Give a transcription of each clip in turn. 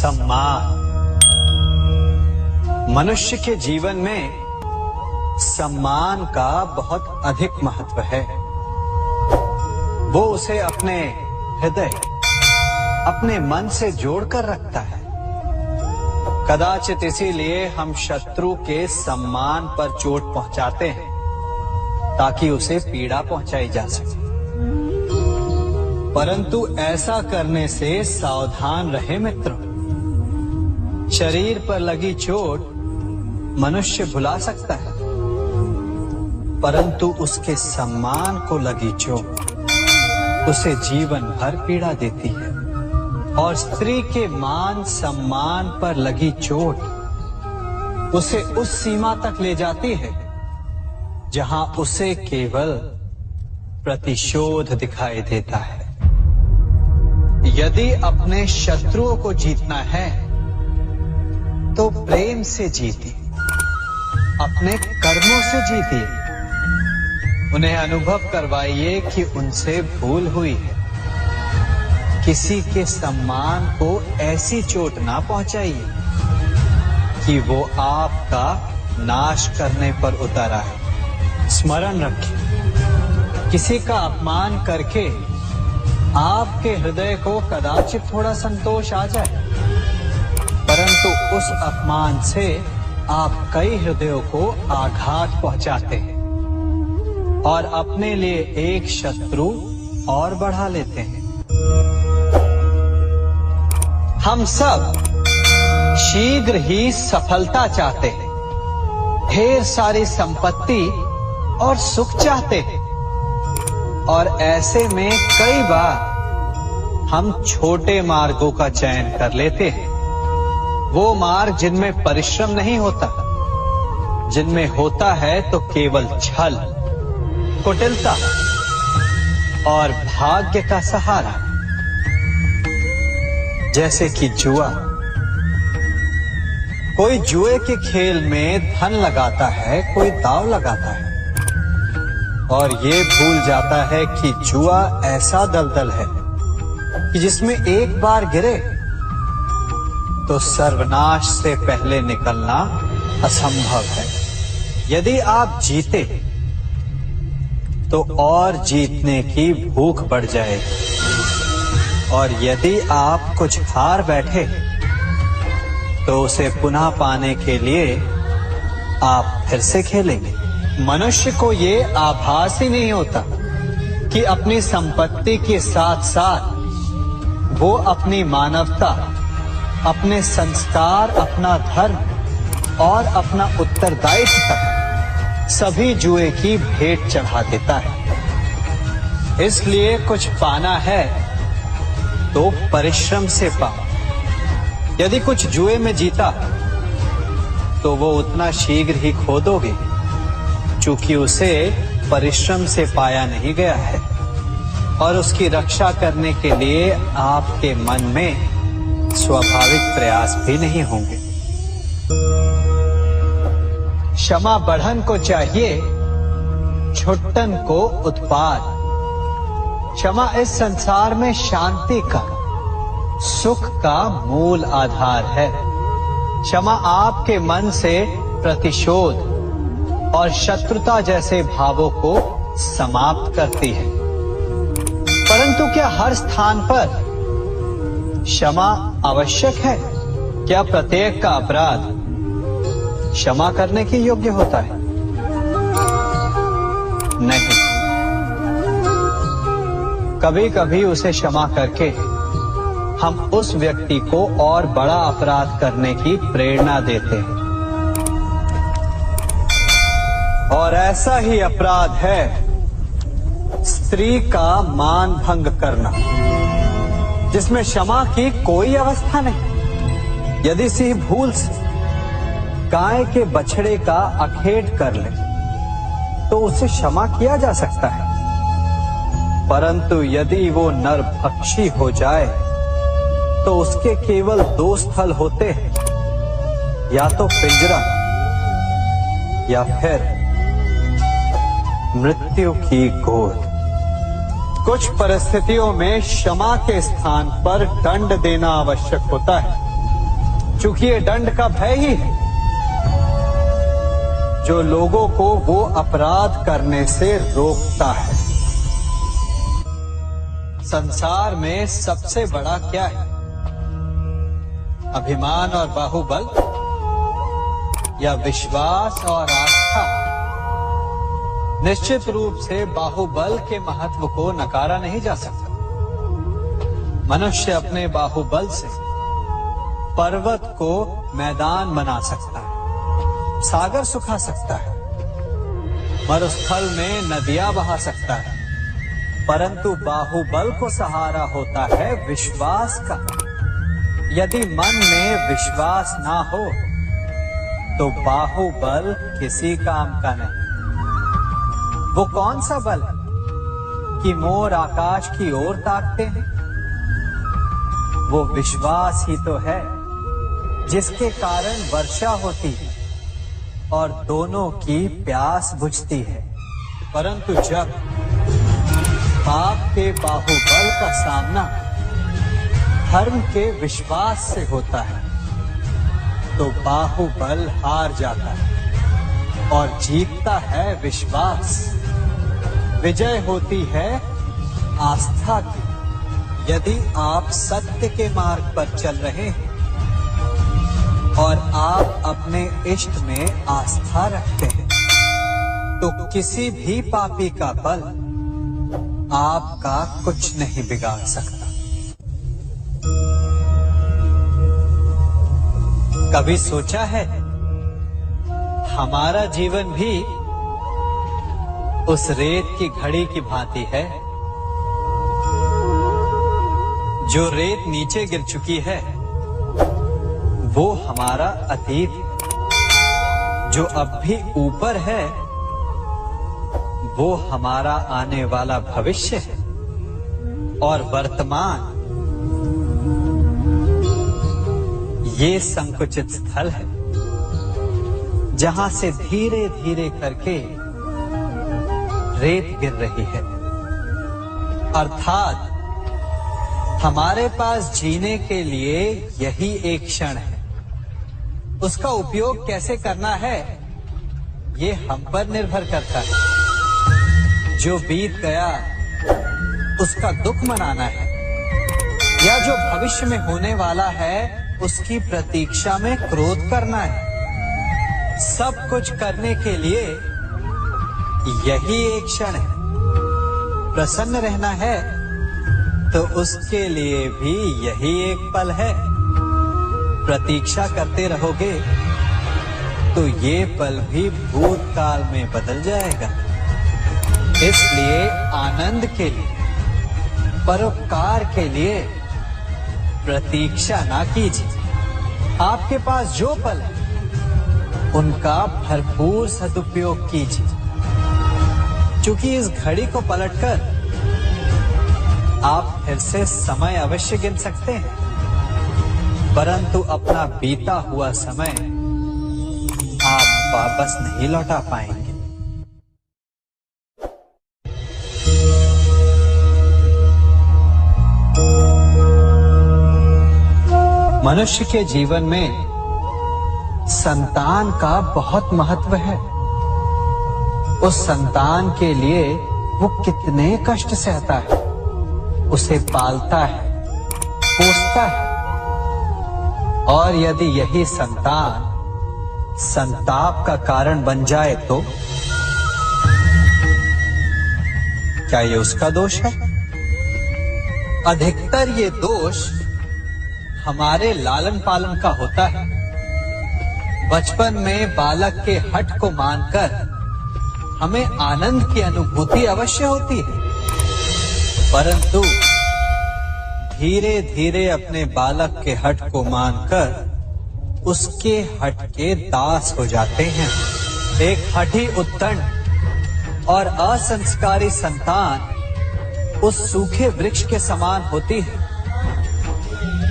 सम्मान। मनुष्य के जीवन में सम्मान का बहुत अधिक महत्व है। वो उसे अपने हृदय, अपने मन से जोड़कर रखता है। कदाचित इसीलिए हम शत्रु के सम्मान पर चोट पहुंचाते हैं ताकि उसे पीड़ा पहुंचाई जा सके। परंतु ऐसा करने से सावधान रहे मित्रों। शरीर पर लगी चोट मनुष्य भुला सकता है, परंतु उसके सम्मान को लगी चोट उसे जीवन भर पीड़ा देती है। और स्त्री के मान सम्मान पर लगी चोट उसे उस सीमा तक ले जाती है जहां उसे केवल प्रतिशोध दिखाई देता है। यदि अपने शत्रुओं को जीतना है तो प्रेम से जीतिए, अपने कर्मों से जीतिए। उन्हें अनुभव करवाइए कि उनसे भूल हुई है। किसी के सम्मान को ऐसी चोट ना पहुंचाइए कि वो आपका नाश करने पर उतर आए। स्मरण रखिए, किसी का अपमान करके आपके हृदय को कदाचित थोड़ा संतोष आ जाए, परंतु उस अपमान से आप कई हृदयों को आघात पहुंचाते हैं और अपने लिए एक शत्रु और बढ़ा लेते हैं। हम सब शीघ्र ही सफलता चाहते हैं, ढेर सारी संपत्ति और सुख चाहते हैं, और ऐसे में कई बार हम छोटे मार्गों का चयन कर लेते हैं। वो मार्ग जिनमें परिश्रम नहीं होता, जिनमें होता है तो केवल छल, कुटिलता और भाग्य का सहारा। जैसे कि जुआ। कोई जुए के खेल में धन लगाता है, कोई दांव लगाता है और ये भूल जाता है कि जुआ ऐसा दलदल है कि जिसमें एक बार गिरे तो सर्वनाश से पहले निकलना असंभव है। यदि आप जीते तो और जीतने की भूख बढ़ जाएगी, और यदि आप कुछ हार बैठे तो उसे पुनः पाने के लिए आप फिर से खेलेंगे। मनुष्य को ये आभास ही नहीं होता कि अपनी संपत्ति के साथ साथ वो अपनी मानवता, अपने संस्कार, अपना धर्म और अपना उत्तरदायित्व सभी जुए की भेंट चढ़ा देता है। इसलिए कुछ पाना है तो परिश्रम से पाओ। यदि कुछ जुए में जीता तो वो उतना शीघ्र ही खो दोगे, चूंकि उसे परिश्रम से पाया नहीं गया है, और उसकी रक्षा करने के लिए आपके मन में स्वाभाविक प्रयास भी नहीं होंगे। क्षमा बढ़न को चाहिए, छुट्टन को उत्पाद। क्षमा इस संसार में शांति का, सुख का मूल आधार है। क्षमा आपके मन से प्रतिशोध और शत्रुता जैसे भावों को समाप्त करती है। परंतु क्या हर स्थान पर क्षमा आवश्यक है? क्या प्रत्येक का अपराध क्षमा करने के योग्य होता है? नहीं। कभी कभी उसे क्षमा करके हम उस व्यक्ति को और बड़ा अपराध करने की प्रेरणा देते हैं, और ऐसा ही अपराध है स्त्री का मान भंग करना, जिसमें क्षमा की कोई अवस्था नहीं। यदि सिंह भूल से गाय के बछड़े का अखेट कर ले तो उसे क्षमा किया जा सकता है, परंतु यदि वो नरभक्षी हो जाए तो उसके केवल दो स्थल होते हैं, या तो पिंजरा या फिर मृत्यु की गोद। कुछ परिस्थितियों में क्षमा के स्थान पर दंड देना आवश्यक होता है, चूंकि ये दंड का भय ही है जो लोगों को वो अपराध करने से रोकता है। संसार में सबसे बड़ा क्या है? अभिमान और बाहुबल या विश्वास और आस्था? निश्चित रूप से बाहुबल के महत्व को नकारा नहीं जा सकता। मनुष्य अपने बाहुबल से पर्वत को मैदान बना सकता है, सागर सुखा सकता है, मरुस्थल में नदियां बहा सकता है, परंतु बाहुबल को सहारा होता है विश्वास का। यदि मन में विश्वास ना हो तो बाहुबल किसी काम का नहीं। वो कौन सा बल है कि मोर आकाश की ओर ताकते हैं? वो विश्वास ही तो है जिसके कारण वर्षा होती है और दोनों की प्यास बुझती है। परंतु जब पाप के बाहुबल का सामना धर्म के विश्वास से होता है तो बाहुबल हार जाता है और जीतता है विश्वास। विजय होती है आस्था की। यदि आप सत्य के मार्ग पर चल रहे हैं और आप अपने इष्ट में आस्था रखते हैं तो किसी भी पापी का बल आपका कुछ नहीं बिगाड़ सकता। कभी सोचा है हमारा जीवन भी उस रेत की घड़ी की भांति है जो रेत नीचे गिर चुकी है? वो हमारा अतीत है। जो अब भी ऊपर है वो हमारा आने वाला भविष्य है। और वर्तमान ये संकुचित स्थल है जहां से धीरे धीरे करके रेत गिर रही है। अर्थात हमारे पास जीने के लिए यही एक क्षण है। उसका उपयोग कैसे करना है ये हम पर निर्भर करता है। जो बीत गया उसका दुख मनाना है या जो भविष्य में होने वाला है उसकी प्रतीक्षा में क्रोध करना है। सब कुछ करने के लिए यही एक क्षण है। प्रसन्न रहना है तो उसके लिए भी यही एक पल है। प्रतीक्षा करते रहोगे तो ये पल भी भूतकाल में बदल जाएगा। इसलिए आनंद के लिए, परोपकार के लिए प्रतीक्षा ना कीजिए। आपके पास जो पल है उनका भरपूर सदुपयोग कीजिए, क्योंकि इस घड़ी को पलटकर आप फिर से समय अवश्य गिन सकते हैं, परंतु अपना बीता हुआ समय आप वापस नहीं लौटा पाएंगे। मनुष्य के जीवन में संतान का बहुत महत्व है। उस संतान के लिए वो कितने कष्ट सहता है, उसे पालता है, पोसता है, और यदि यही संतान संताप का कारण बन जाए तो क्या ये उसका दोष है? अधिकतर ये दोष हमारे लालन पालन का होता है। बचपन में बालक के हठ को मानकर हमें आनंद की अनुभूति अवश्य होती है, परंतु धीरे धीरे अपने बालक के हठ को मानकर उसके हठ के दास हो जाते हैं। एक हठी उद्दंड और असंस्कारी संतान उस सूखे वृक्ष के समान होती है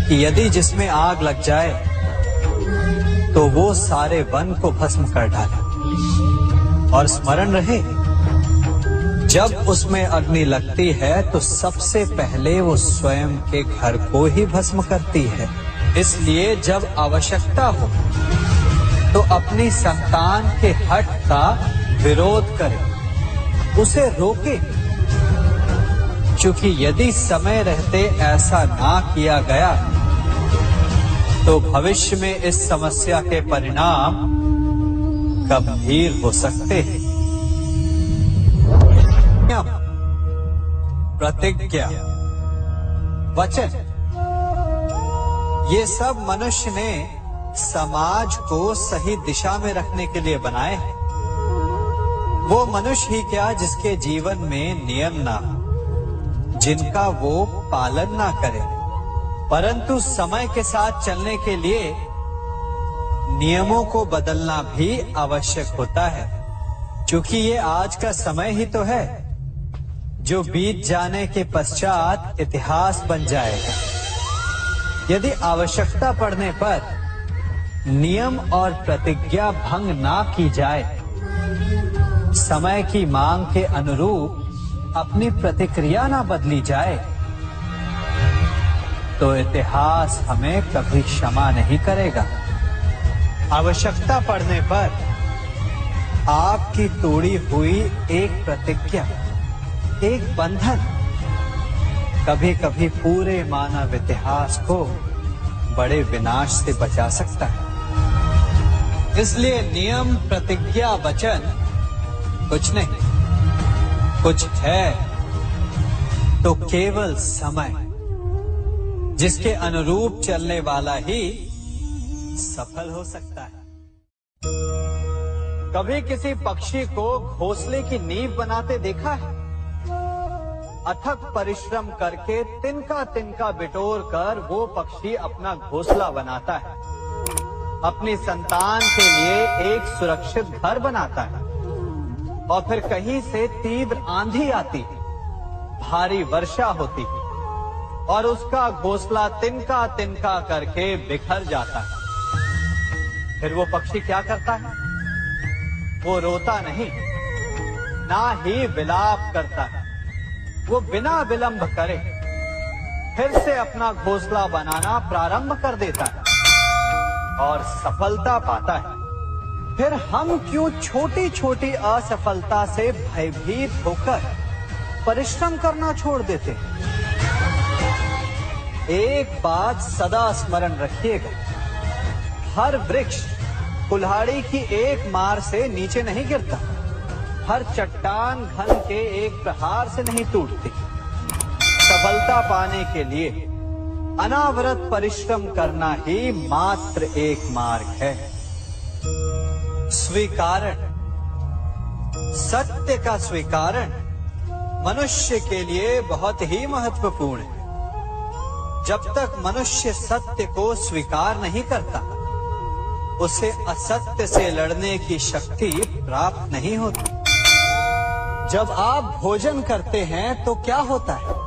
कि यदि जिसमें आग लग जाए तो वो सारे वन को भस्म कर डाले। और स्मरण रहे, जब उसमें अग्नि लगती है तो सबसे पहले वो स्वयं के घर को ही भस्म करती है। इसलिए जब आवश्यकता हो तो अपनी संतान के हठ का विरोध करें, उसे रोके, क्योंकि यदि समय रहते ऐसा ना किया गया तो भविष्य में इस समस्या के परिणाम गंभीर हो सकते हैं। प्रतिज्ञा, वचन, ये सब मनुष्य ने समाज को सही दिशा में रखने के लिए बनाए हैं। वो मनुष्य ही क्या जिसके जीवन में नियम ना हो, जिनका वो पालन ना करे, परंतु समय के साथ चलने के लिए नियमों को बदलना भी आवश्यक होता है, क्योंकि ये आज का समय ही तो है जो बीत जाने के पश्चात इतिहास बन जाएगा। यदि आवश्यकता पड़ने पर नियम और प्रतिज्ञा भंग ना की जाए, समय की मांग के अनुरूप अपनी प्रतिक्रिया ना बदली जाए, तो इतिहास हमें कभी क्षमा नहीं करेगा। आवश्यकता पड़ने पर आपकी तोड़ी हुई एक प्रतिज्ञा, एक बंधन कभी कभी पूरे मानव इतिहास को बड़े विनाश से बचा सकता है। इसलिए नियम, प्रतिज्ञा, वचन कुछ नहीं, कुछ है तो केवल समय, जिसके अनुरूप चलने वाला ही सफल हो सकता है। कभी किसी पक्षी को घोंसले की नींव बनाते देखा है? अथक परिश्रम करके तिनका तिनका बिटोर कर वो पक्षी अपना घोंसला बनाता है, अपनी संतान के लिए एक सुरक्षित घर बनाता है, और फिर कहीं से तीव्र आंधी आती है, भारी वर्षा होती है और उसका घोंसला तिनका तिनका करके बिखर जाता है। फिर वो पक्षी क्या करता है? वो रोता नहीं, ना ही विलाप करता है, वो बिना विलंब करे फिर से अपना घोंसला बनाना प्रारंभ कर देता है और सफलता पाता है। फिर हम क्यों छोटी छोटी असफलता से भयभीत होकर परिश्रम करना छोड़ देते हैं? एक बात सदा स्मरण रखिएगा, हर वृक्ष कुल्हाड़ी की एक मार से नीचे नहीं गिरता, हर चट्टान घन के एक प्रहार से नहीं टूटती। सफलता पाने के लिए अनावरत परिश्रम करना ही मात्र एक मार्ग है। स्वीकारण, सत्य का स्वीकारण मनुष्य के लिए बहुत ही महत्वपूर्ण है। जब तक मनुष्य सत्य को स्वीकार नहीं करता, उसे असत्य से लड़ने की शक्ति प्राप्त नहीं होती। जब आप भोजन करते हैं तो क्या होता है?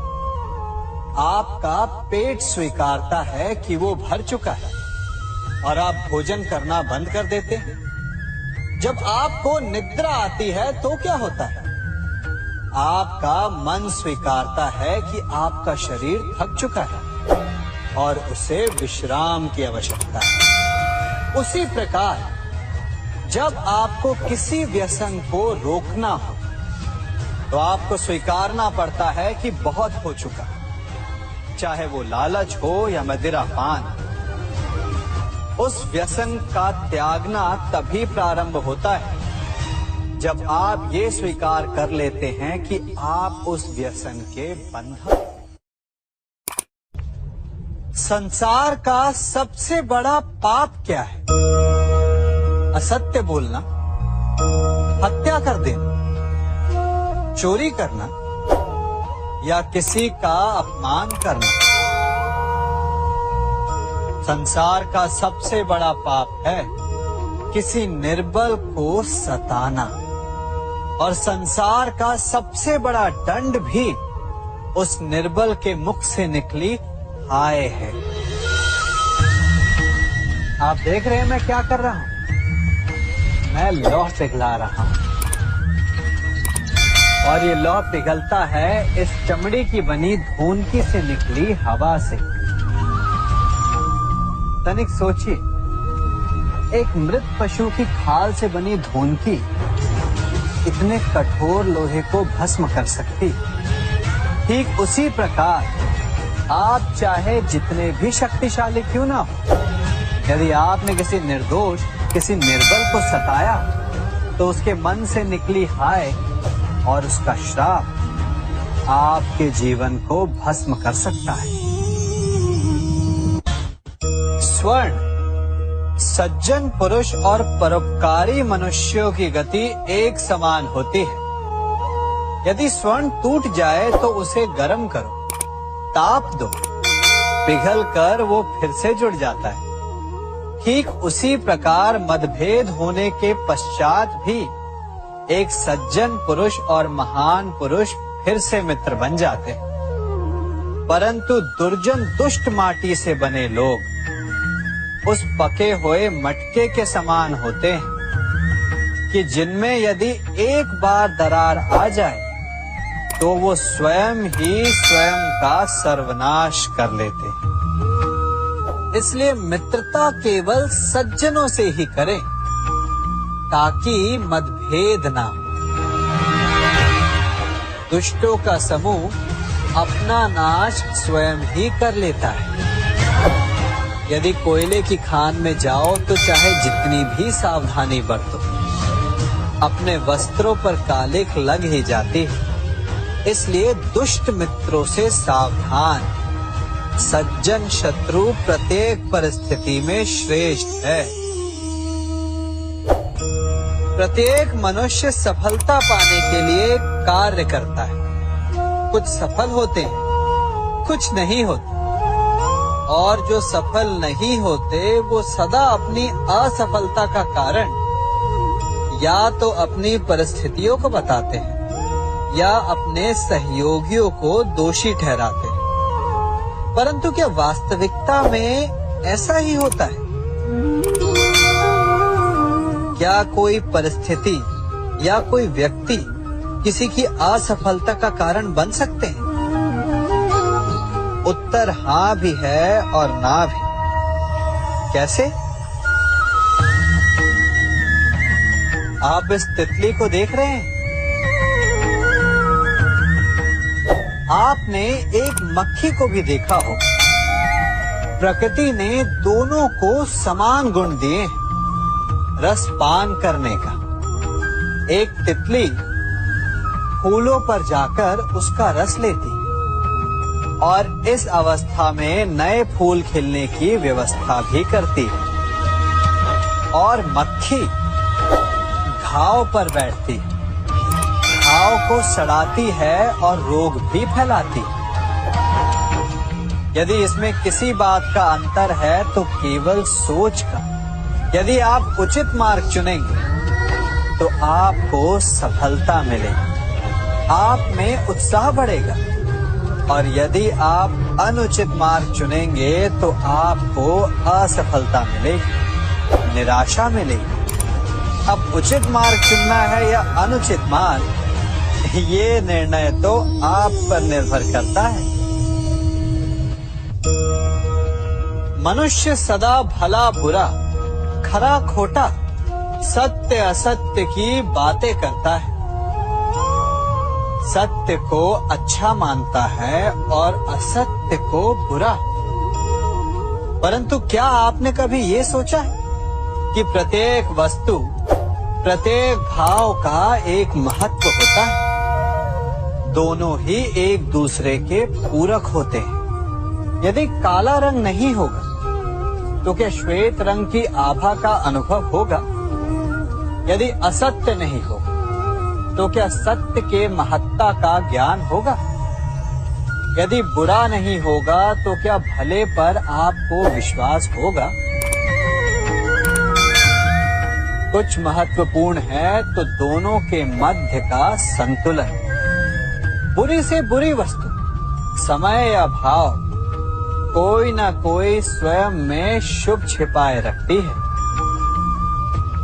आपका पेट स्वीकारता है कि वो भर चुका है और आप भोजन करना बंद कर देते हैं। जब आपको निद्रा आती है तो क्या होता है? आपका मन स्वीकारता है कि आपका शरीर थक चुका है और उसे विश्राम की आवश्यकता है। उसी प्रकार जब आपको किसी व्यसन को रोकना हो तो आपको स्वीकारना पड़ता है कि बहुत हो चुका, चाहे वो लालच हो या मदिरा पान। उस व्यसन का त्यागना तभी प्रारंभ होता है जब आप ये स्वीकार कर लेते हैं कि आप उस व्यसन के बंधन। संसार का सबसे बड़ा पाप क्या है? असत्य बोलना, हत्या कर देना, चोरी करना या किसी का अपमान करना। संसार का सबसे बड़ा पाप है किसी निर्बल को सताना, और संसार का सबसे बड़ा दंड भी उस निर्बल के मुख से निकली हाय है। आप देख रहे हैं मैं क्या कर रहा हूं? मैं लौह पिघला रहा हूं, और ये लौह पिघलता है इस चमड़ी की बनी धूनकी से निकली हवा से। तनिक सोचिए, एक मृत पशु की खाल से बनी धोनकी इतने कठोर लोहे को भस्म कर सकती। ठीक उसी प्रकार आप चाहे जितने भी शक्तिशाली क्यों ना हो, यदि आपने किसी निर्दोष, किसी निर्बल को सताया तो उसके मन से निकली हाय और उसका श्राप आपके जीवन को भस्म कर सकता है। स्वर्ण सज्जन पुरुष और परोपकारी मनुष्यों की गति एक समान होती है। यदि स्वर्ण टूट जाए तो उसे गर्म करो, ताप दो, पिघल कर वो फिर से जुड़ जाता है। ठीक उसी प्रकार मतभेद होने के पश्चात भी एक सज्जन पुरुष और महान पुरुष फिर से मित्र बन जाते हैं। परंतु दुर्जन दुष्ट माटी से बने लोग उस पके हुए मटके के समान होते हैं कि जिनमें यदि एक बार दरार आ जाए तो वो स्वयं ही स्वयं का सर्वनाश कर लेते हैं। इसलिए मित्रता केवल सज्जनों से ही करें ताकि मतभेद ना हो। दुष्टों का समूह अपना नाश स्वयं ही कर लेता है। यदि कोयले की खान में जाओ तो चाहे जितनी भी सावधानी बरतो, अपने वस्त्रों पर कालिख लग ही जाती है। इसलिए दुष्ट मित्रों से सावधान, सज्जन शत्रु प्रत्येक परिस्थिति में श्रेष्ठ है। प्रत्येक मनुष्य सफलता पाने के लिए कार्य करता है। कुछ सफल होते हैं, कुछ नहीं होते, और जो सफल नहीं होते वो सदा अपनी असफलता का कारण या तो अपनी परिस्थितियों को बताते हैं या अपने सहयोगियों को दोषी ठहराते हैं। परंतु क्या वास्तविकता में ऐसा ही होता है? क्या कोई परिस्थिति या कोई व्यक्ति किसी की असफलता का कारण बन सकते हैं? उत्तर हाँ भी है और ना भी। कैसे? आप इस तितली को देख रहे हैं? आपने एक मक्खी को भी देखा हो। प्रकृति ने दोनों को समान गुण दिए हैं रस पान करने का। एक तितली फूलों पर जाकर उसका रस लेती और इस अवस्था में नए फूल खिलने की व्यवस्था भी करती है, और मक्खी घाव पर बैठती है, घाव को सड़ाती है और रोग भी फैलाती है। यदि इसमें किसी बात का अंतर है तो केवल सोच का। यदि आप उचित मार्ग चुनेंगे तो आपको सफलता मिलेगी, आप में उत्साह बढ़ेगा, और यदि आप अनुचित मार्ग चुनेंगे तो आपको असफलता मिलेगी, निराशा मिलेगी। अब उचित मार्ग चुनना है या अनुचित मार्ग, ये निर्णय तो आप पर निर्भर करता है। मनुष्य सदा भला बुरा, खरा खोटा, सत्य असत्य की बातें करता है। सत्य को अच्छा मानता है और असत्य को बुरा। परंतु क्या आपने कभी ये सोचा है कि प्रत्येक वस्तु, प्रत्येक भाव का एक महत्व होता है? दोनों ही एक दूसरे के पूरक होते हैं। यदि काला रंग नहीं होगा तो क्या श्वेत रंग की आभा का अनुभव होगा? यदि असत्य नहीं होगा तो क्या सत्य के महत्ता का ज्ञान होगा? यदि बुरा नहीं होगा तो क्या भले पर आपको विश्वास होगा? कुछ महत्वपूर्ण है तो दोनों के मध्य का संतुलन। बुरी से बुरी वस्तु, समय या भाव, कोई ना कोई स्वयं में शुभ छिपाए रखती है।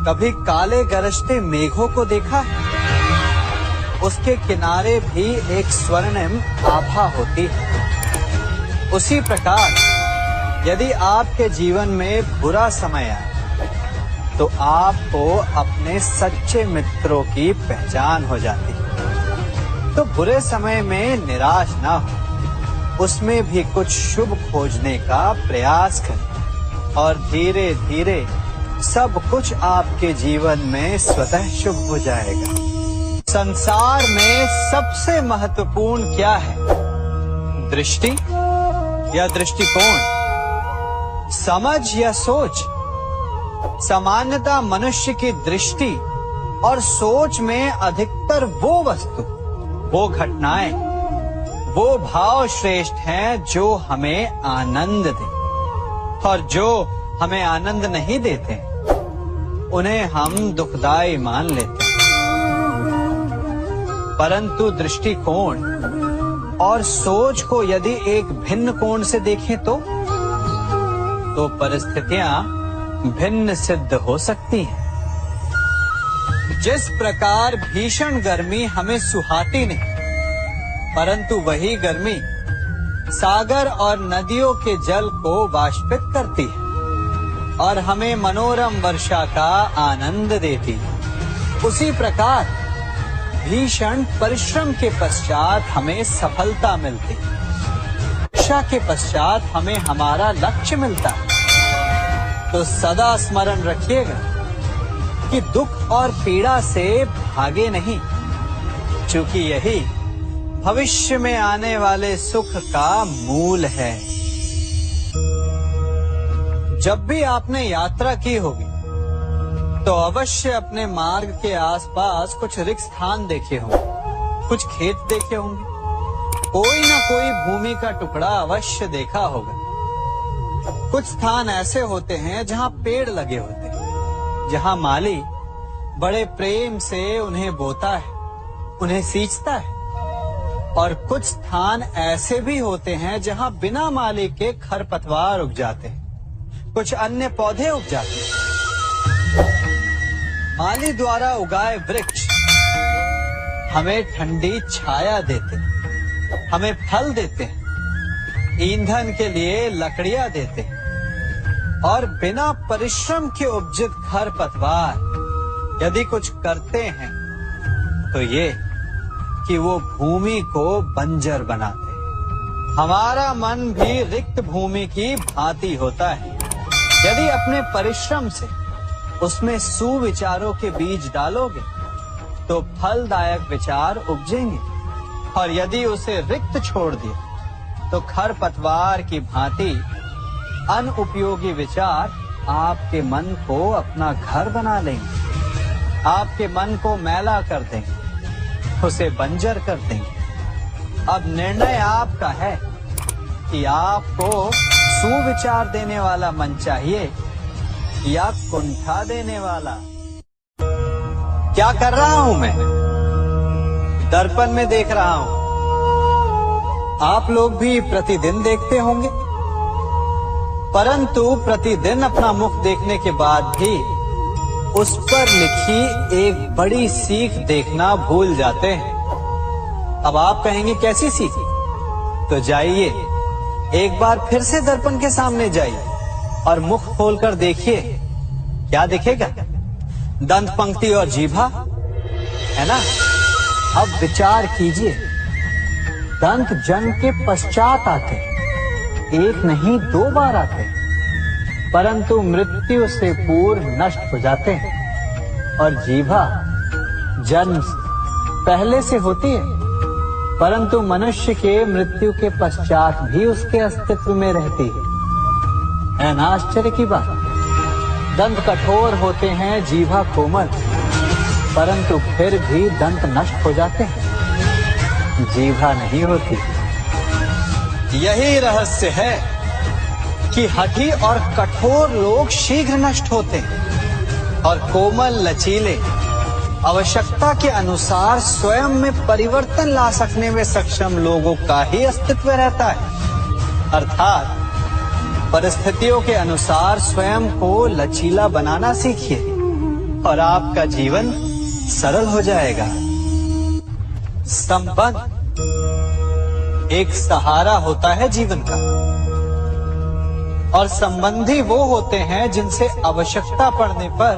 कभी काले गरजते मेघों को देखा है? उसके किनारे भी एक स्वर्णिम आभा होती है। उसी प्रकार यदि आपके जीवन में बुरा समय आए तो आपको अपने सच्चे मित्रों की पहचान हो जाती है। तो बुरे समय में निराश ना हो, उसमें भी कुछ शुभ खोजने का प्रयास करें और धीरे धीरे सब कुछ आपके जीवन में स्वतः शुभ हो जाएगा। संसार में सबसे महत्वपूर्ण क्या है? दृष्टि या दृष्टिकोण, समझ या सोच? सामान्यतः मनुष्य की दृष्टि और सोच में अधिकतर वो वस्तु, वो घटनाएं, वो भाव श्रेष्ठ हैं जो हमें आनंद दे, और जो हमें आनंद नहीं देते उन्हें हम दुखदाई मान लेते हैं। परंतु दृष्टिकोण और सोच को यदि एक भिन्न कोण से देखें तो परिस्थितियां भिन्न सिद्ध हो सकती हैं। जिस प्रकार भीषण गर्मी हमें सुहाती नहीं, परंतु वही गर्मी सागर और नदियों के जल को वाष्पित करती है और हमें मनोरम वर्षा का आनंद देती है, उसी प्रकार भीषण परिश्रम के पश्चात हमें सफलता मिलती है। वर्षा के पश्चात हमें हमारा लक्ष्य मिलता है। तो सदा स्मरण रखिएगा कि दुख और पीड़ा से भागे नहीं, क्योंकि यही भविष्य में आने वाले सुख का मूल है। जब भी आपने यात्रा की होगी तो अवश्य अपने मार्ग के आसपास कुछ रिक्त स्थान देखे होंगे, कुछ खेत देखे होंगे, कोई ना कोई भूमि का टुकड़ा अवश्य देखा होगा। कुछ स्थान ऐसे होते हैं जहां पेड़ लगे होते हैं, जहां माली बड़े प्रेम से उन्हें बोता है, उन्हें सींचता है, और कुछ स्थान ऐसे भी होते हैं जहां बिना माली के खरपतवार उग जाते हैं, कुछ अन्य पौधे उग जाते हैं। माली द्वारा उगाए वृक्ष हमें ठंडी छाया देते हैं, हमें फल देते हैं, ईंधन के लिए लकड़ियां देते हैं, और बिना परिश्रम के उपजित खरपतवार यदि कुछ करते हैं तो ये कि वो भूमि को बंजर बनाते हैं। हमारा मन भी रिक्त भूमि की भांति होता है। यदि अपने परिश्रम से उसमें सुविचारों के बीज डालोगे तो फलदायक विचार उपजेंगे, और यदि उसे रिक्त छोड़ दिया तो खरपतवार की भांति अनुपयोगी विचार आपके मन को अपना घर बना लेंगे, आपके मन को मैला कर देंगे, उसे बंजर कर देंगे। अब निर्णय आपका है कि आपको सुविचार देने वाला मन चाहिए या कुंठा देने वाला। क्या कर रहा हूं मैं? दर्पण में देख रहा हूं। आप लोग भी प्रतिदिन देखते होंगे, परंतु प्रतिदिन अपना मुख देखने के बाद भी उस पर लिखी एक बड़ी सीख देखना भूल जाते हैं। अब आप कहेंगे कैसी सीख? तो जाइए एक बार फिर से दर्पण के सामने जाइए और मुख खोलकर देखिए, क्या दिखेगा? दंत पंक्ति और जीभा, है ना? अब विचार कीजिए, दंत जन्म के पश्चात आते, एक नहीं 2 बार आते, परंतु मृत्यु से पूर्व नष्ट हो जाते हैं, और जीभा जन्म पहले से होती है, परंतु मनुष्य के मृत्यु के पश्चात भी उसके अस्तित्व में रहती है ना? आश्चर्य की बात। दंत कठोर होते हैं, जीभा कोमल, परंतु फिर भी दंत नष्ट हो जाते हैं, जीभा नहीं होती। यही रहस्य है कि हठी और कठोर लोग शीघ्र नष्ट होते हैं, और कोमल लचीले आवश्यकता के अनुसार स्वयं में परिवर्तन ला सकने में सक्षम लोगों का ही अस्तित्व रहता है। अर्थात परिस्थितियों के अनुसार स्वयं को लचीला बनाना सीखिए और आपका जीवन सरल हो जाएगा। संबंध एक सहारा होता है जीवन का। और संबंधी वो होते हैं जिनसे आवश्यकता पड़ने पर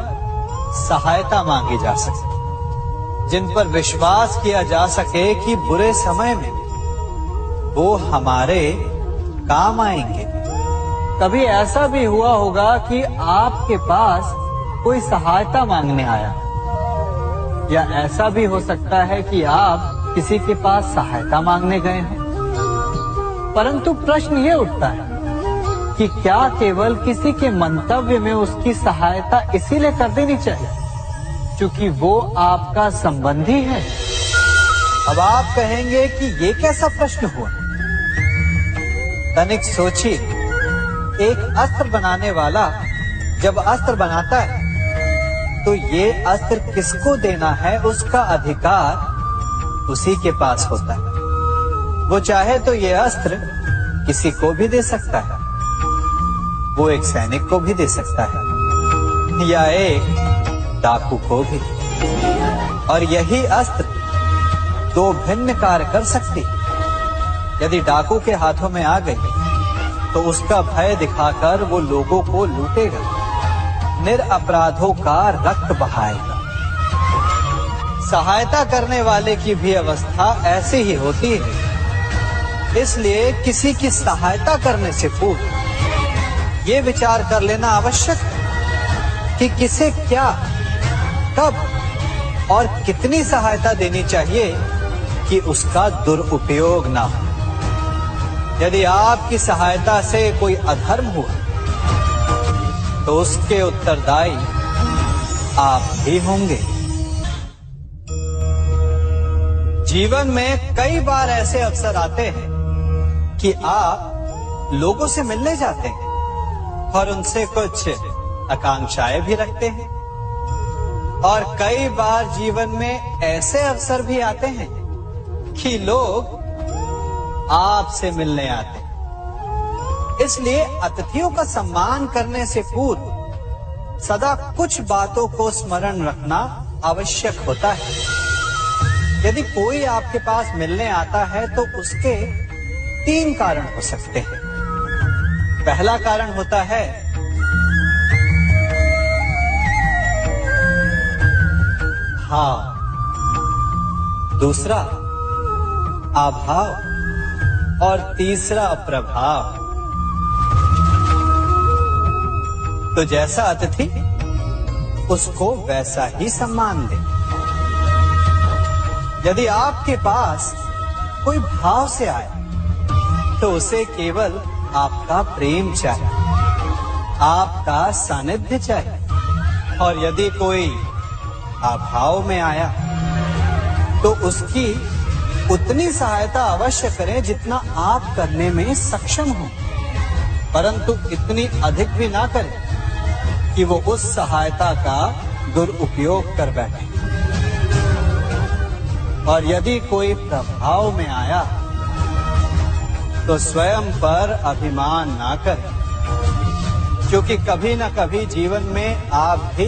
सहायता मांगी जा सके, जिन पर विश्वास किया जा सके कि बुरे समय में वो हमारे काम आएंगे। कभी ऐसा भी हुआ होगा कि आपके पास कोई सहायता मांगने आया, या ऐसा भी हो सकता है कि आप किसी के पास सहायता मांगने गए हैं। परंतु प्रश्न ये उठता है कि क्या केवल किसी के मंतव्य में उसकी सहायता इसीलिए कर देनी चाहिए क्योंकि वो आपका संबंधी है? अब आप कहेंगे कि ये कैसा प्रश्न हुआ? तनिक सोचिए, एक अस्त्र बनाने वाला जब अस्त्र बनाता है तो ये अस्त्र किसको देना है उसका अधिकार उसी के पास होता है। वो चाहे तो ये अस्त्र किसी को भी दे सकता है, वो एक सैनिक को भी दे सकता है या एक डाकू को भी, और यही अस्त्र दो भिन्न कार्य कर सकती है। यदि डाकू के हाथों में आ गई तो उसका भय दिखाकर वो लोगों को लूटेगा, निरपराधों का रक्त बहाएगा। सहायता करने वाले की भी अवस्था ऐसी ही होती है। इसलिए किसी की सहायता करने से पूर्व ये विचार कर लेना आवश्यक है कि किसे क्या, कब और कितनी सहायता देनी चाहिए कि उसका दुरुपयोग ना हो। यदि आपकी सहायता से कोई अधर्म हुआ तो उसके उत्तरदायी आप भी होंगे। जीवन में कई बार ऐसे अवसर आते हैं कि आप लोगों से मिलने जाते हैं और उनसे कुछ आकांक्षाएं भी रखते हैं, और कई बार जीवन में ऐसे अवसर भी आते हैं कि लोग आपसे मिलने आते हैं। इसलिए अतिथियों का सम्मान करने से पूर्व सदा कुछ बातों को स्मरण रखना आवश्यक होता है। यदि कोई आपके पास मिलने आता है तो उसके 3 कारण हो सकते हैं। पहला कारण होता है भाव, दूसरा अभाव और तीसरा प्रभाव। तो जैसा अतिथि उसको वैसा ही सम्मान दे। यदि आपके पास कोई भाव से आए तो उसे केवल आपका प्रेम चाहिए, आपका सानिध्य चाहिए, और यदि कोई अभाव में आया तो उसकी उतनी सहायता अवश्य करें जितना आप करने में सक्षम हो, परंतु इतनी अधिक भी ना करें कि वो उस सहायता का दुरुपयोग कर बैठे। और यदि कोई प्रभाव में आया तो स्वयं पर अभिमान ना करें, क्योंकि कभी न कभी जीवन में आप भी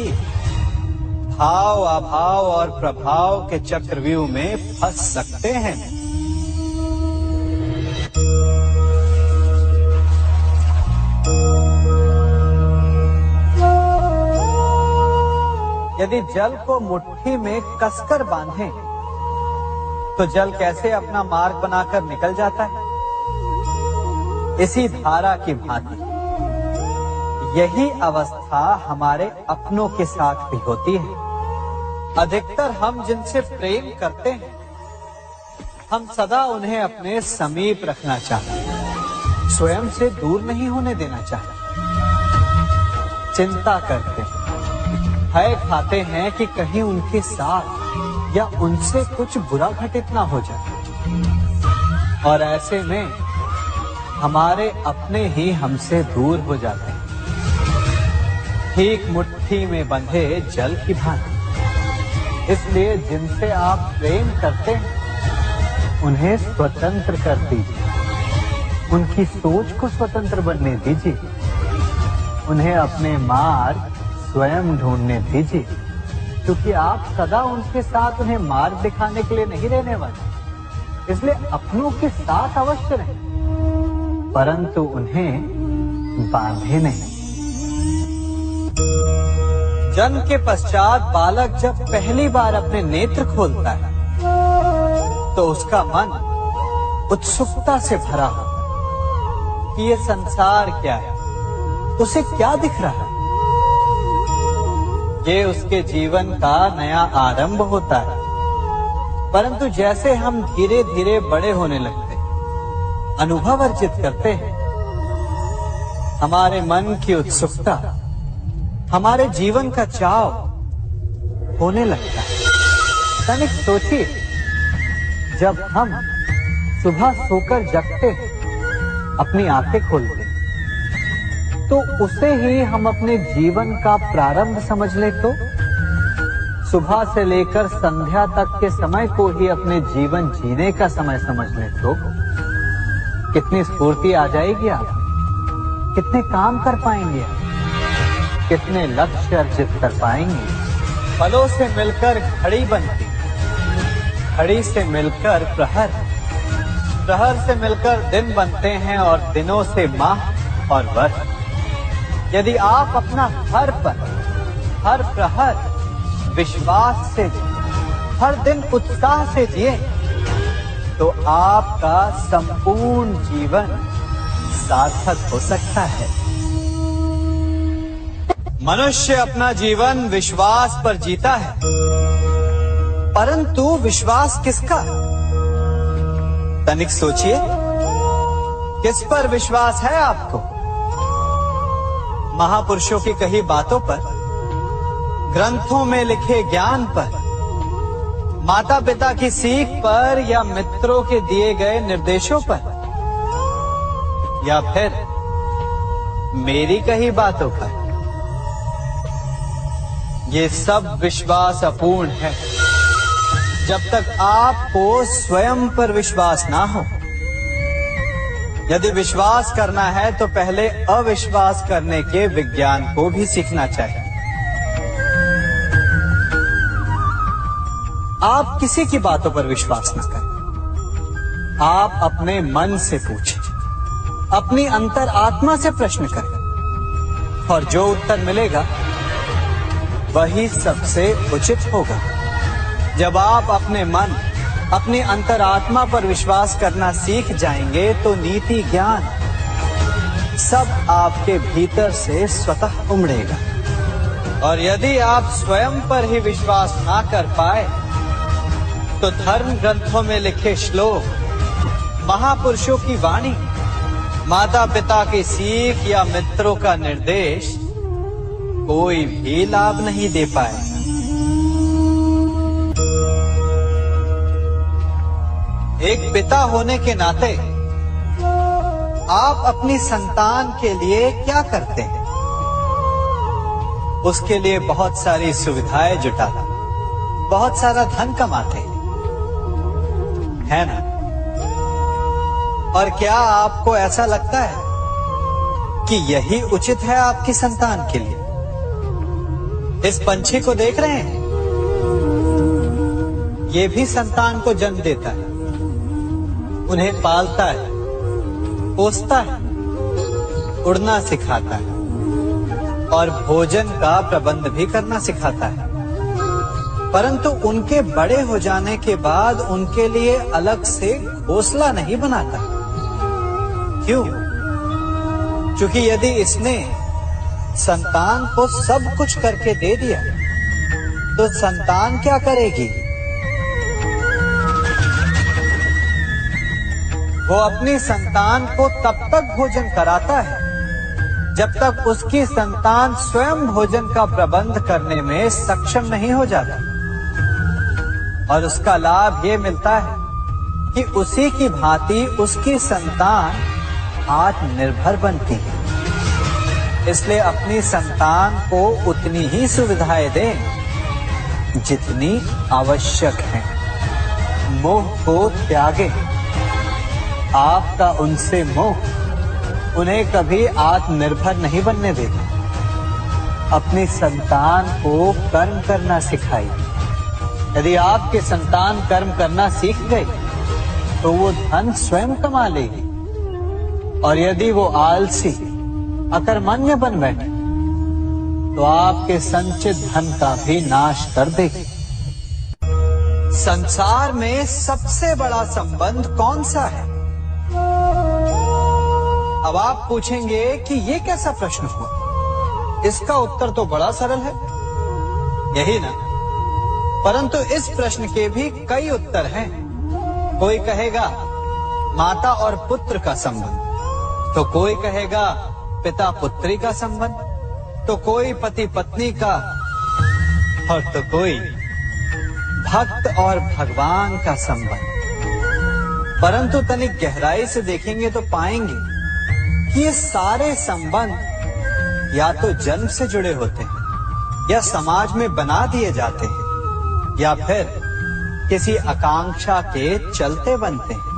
भाव, अभाव और प्रभाव के चक्रव्यूह में फंस सकते हैं। यदि जल को मुट्ठी में कसकर बांधें तो जल कैसे अपना मार्ग बनाकर निकल जाता है? इसी धारा की भांति यही अवस्था हमारे अपनों के साथ भी होती है। अधिकतर हम जिनसे प्रेम करते हैं हम सदा उन्हें अपने समीप रखना चाहते हैं, स्वयं से दूर नहीं होने देना चाहते। चिंता करते हैं, भय खाते हैं कि कहीं उनके साथ या उनसे कुछ बुरा घटित ना हो जाए, और ऐसे में हमारे अपने ही हमसे दूर हो जाते हैं, ठीक मुट्ठी में बंधे जल की भांति। इसलिए जिनसे आप प्रेम करते हैं उन्हें स्वतंत्र कर दीजिए, उनकी सोच को स्वतंत्र बनने दीजिए, उन्हें अपने मार्ग स्वयं ढूंढने दीजिए, क्योंकि आप सदा उनके साथ उन्हें मार्ग दिखाने के लिए नहीं रहने वाले। इसलिए अपनों के साथ अवश्य रहें, परंतु उन्हें बांधे नहीं। जन्म के पश्चात बालक जब पहली बार अपने नेत्र खोलता है तो उसका मन उत्सुकता से भरा हो कि ये संसार क्या है, उसे क्या दिख रहा है। ये उसके जीवन का नया आरंभ होता है। परंतु जैसे हम धीरे धीरे बड़े होने लगते, अनुभव अर्जित करते हैं, हमारे मन की उत्सुकता, हमारे जीवन का चाव होने लगता है। तनिक सोचिए, जब हम सुबह सोकर जगते हैं, अपनी आंखें खोलते हैं, तो उसे ही हम अपने जीवन का प्रारंभ समझ ले तो सुबह से लेकर संध्या तक के समय को ही अपने जीवन जीने का समय समझ ले तो कितनी स्फूर्ति आ जाएगी आप, कितने काम कर पाएंगे आप, कितने लक्ष्य अर्जित कर पाएंगे। फलों से मिलकर घड़ी बनती, घड़ी से मिलकर प्रहर, प्रहर से मिलकर दिन बनते हैं और दिनों से माह और वर्ष। यदि आप अपना हर पल, हर प्रहर विश्वास से, हर दिन उत्साह से जिए तो आपका संपूर्ण जीवन सार्थक हो सकता है। मनुष्य अपना जीवन विश्वास पर जीता है, परंतु विश्वास किसका? तनिक सोचिए, किस पर विश्वास है आपको? महापुरुषों की कही बातों पर, ग्रंथों में लिखे ज्ञान पर, माता पिता की सीख पर, या मित्रों के दिए गए निर्देशों पर, या फिर मेरी कही बातों पर? ये सब विश्वास अपूर्ण है जब तक आपको स्वयं पर विश्वास ना हो। यदि विश्वास करना है तो पहले अविश्वास करने के विज्ञान को भी सीखना चाहिए। आप किसी की बातों पर विश्वास न करें। आप अपने मन से पूछें, अपनी अंतर आत्मा से प्रश्न करें, और जो उत्तर मिलेगा वही सबसे उचित होगा। जब आप अपने मन, अपनी अंतरात्मा पर विश्वास करना सीख जाएंगे तो नीति ज्ञान सब आपके भीतर से स्वतः उमड़ेगा। और यदि आप स्वयं पर ही विश्वास ना कर पाए तो धर्म ग्रंथों में लिखे श्लोक, महापुरुषों की वाणी, माता पिता की सीख या मित्रों का निर्देश कोई भी लाभ नहीं दे पाएगा। एक पिता होने के नाते आप अपनी संतान के लिए क्या करते हैं? उसके लिए बहुत सारी सुविधाएं जुटाते, बहुत सारा धन कमाते है ना? और क्या आपको ऐसा लगता है कि यही उचित है आपकी संतान के लिए? इस पंछी को देख रहे हैं, ये भी संतान को जन्म देता है, उन्हें पालता है, पोसता है, उड़ना सिखाता है और भोजन का प्रबंध भी करना सिखाता है। परंतु उनके बड़े हो जाने के बाद उनके लिए अलग से घोंसला नहीं बनाता। क्यों? क्योंकि यदि इसने संतान को सब कुछ करके दे दिया तो संतान क्या करेगी? वो अपनी संतान को तब तक भोजन कराता है जब तक उसकी संतान स्वयं भोजन का प्रबंध करने में सक्षम नहीं हो जाता। और उसका लाभ ये मिलता है कि उसी की भांति उसकी संतान आत्मनिर्भर बनती है। इसलिए अपनी संतान को उतनी ही सुविधाएं दें जितनी आवश्यक है। मोह को त्यागें। आपका उनसे मोह उन्हें कभी आत्मनिर्भर नहीं बनने देगा। अपनी संतान को कर्म करना सिखाइए। यदि आपके संतान कर्म करना सीख गई तो वो धन स्वयं कमा लेगी। और यदि वो आलसी, अकर्मण्य बन बैठे तो आपके संचित धन का भी नाश कर देगी। संसार में सबसे बड़ा संबंध कौन सा है? अब आप पूछेंगे कि ये कैसा प्रश्न हुआ? इसका उत्तर तो बड़ा सरल है, यही ना? परंतु इस प्रश्न के भी कई उत्तर हैं। कोई कहेगा माता और पुत्र का संबंध, तो कोई कहेगा पिता पुत्री का संबंध, तो कोई पति पत्नी का, और तो कोई भक्त और भगवान का संबंध। परंतु तनिक गहराई से देखेंगे तो पाएंगे कि ये सारे संबंध या तो जन्म से जुड़े होते हैं, या समाज में बना दिए जाते हैं, या फिर किसी आकांक्षा के चलते बनते हैं।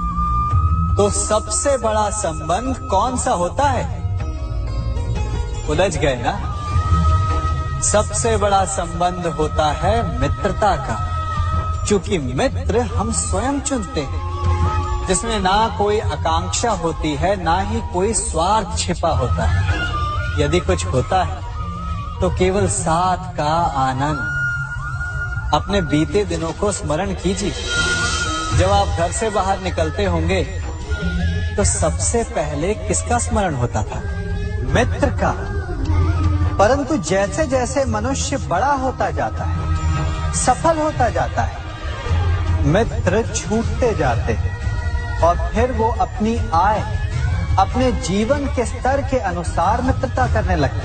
तो सबसे बड़ा संबंध कौन सा होता है? उलझ गए ना? सबसे बड़ा संबंध होता है मित्रता का, क्योंकि मित्र हम स्वयं चुनते हैं, जिसमें ना कोई आकांक्षा होती है, ना ही कोई स्वार्थ छिपा होता है। यदि कुछ होता है तो केवल साथ का आनंद। अपने बीते दिनों को स्मरण कीजिए। जब आप घर से बाहर निकलते होंगे तो सबसे पहले किसका स्मरण होता था? मित्र का। परंतु जैसे जैसे मनुष्य बड़ा होता जाता है, सफल होता जाता है, मित्र छूटते जाते हैं, और फिर वो अपनी आय, अपने जीवन के स्तर के अनुसार मित्रता करने लगता है।